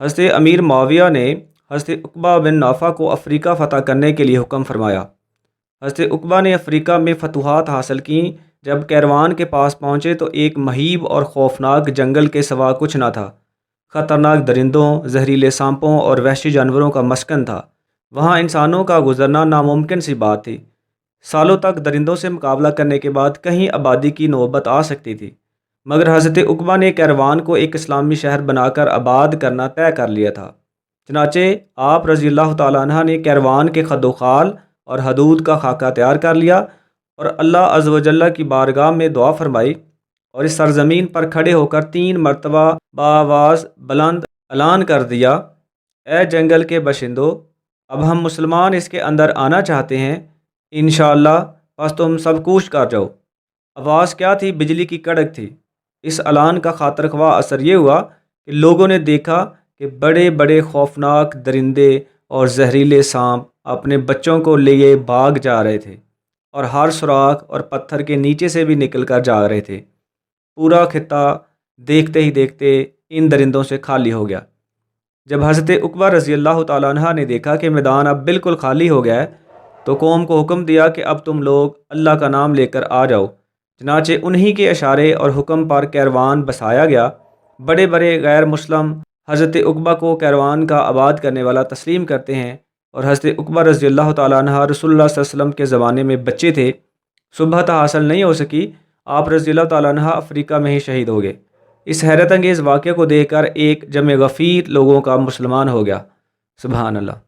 حضرت امیر معاویہ نے حضرت عقبہ بن نافع کو افریقہ فتح کرنے کے لیے حکم فرمایا۔ حضرت عقبہ نے افریقہ میں فتوحات حاصل کیں۔ جب کیروان کے پاس پہنچے تو ایک مہیب اور خوفناک جنگل کے سوا کچھ نہ تھا۔ خطرناک درندوں، زہریلے سانپوں اور وحشی جانوروں کا مسکن تھا۔ وہاں انسانوں کا گزرنا ناممکن سی بات تھی۔ سالوں تک درندوں سے مقابلہ کرنے کے بعد کہیں آبادی کی نوبت آ سکتی تھی، مگر حضرت عقبہ نے کیروان کو ایک اسلامی شہر بنا کر آباد کرنا طے کر لیا تھا۔ چنانچہ آپ رضی اللہ تعالیٰ عنہ نے کیروان کے خد و خال اور حدود کا خاکہ تیار کر لیا اور اللہ عز و جل کی بارگاہ میں دعا فرمائی اور اس سرزمین پر کھڑے ہو کر 3 مرتبہ بآواز بلند اعلان کر دیا: اے جنگل کے باشندوں، اب ہم مسلمان اس کے اندر آنا چاہتے ہیں، انشاءاللہ بس تم سب کوش کر جاؤ۔ آواز کیا تھی؟ بجلی کی کڑک تھی۔ اس اعلان کا خاطر خواہ اثر یہ ہوا کہ لوگوں نے دیکھا کہ بڑے بڑے خوفناک درندے اور زہریلے سانپ اپنے بچوں کو لیے بھاگ جا رہے تھے اور ہر سوراخ اور پتھر کے نیچے سے بھی نکل کر جا رہے تھے۔ پورا خطہ دیکھتے ہی دیکھتے ان درندوں سے خالی ہو گیا۔ جب حضرت عقبہ رضی اللہ تعالیٰ عنہ نے دیکھا کہ میدان اب بالکل خالی ہو گیا ہے تو قوم کو حکم دیا کہ اب تم لوگ اللہ کا نام لے کر آ جاؤ۔ چنانچہ انہی کے اشارے اور حکم پر کیروان بسایا گیا۔ بڑے بڑے غیر مسلم حضرت عقبہ کو کیروان کا آباد کرنے والا تسلیم کرتے ہیں، اور حضرت عقبہ رضی اللہ تعالیٰ عنہ رسول اللہ صلی اللہ علیہ وسلم کے زمانے میں بچے تھے، صحبت حاصل نہیں ہو سکی۔ آپ رضی اللہ تعالیٰ عنہ افریقہ میں ہی شہید ہو گئے۔ اس حیرت انگیز واقعے کو دیکھ کر ایک جمع غفیر لوگوں کا مسلمان ہو گیا۔ سبحان اللہ۔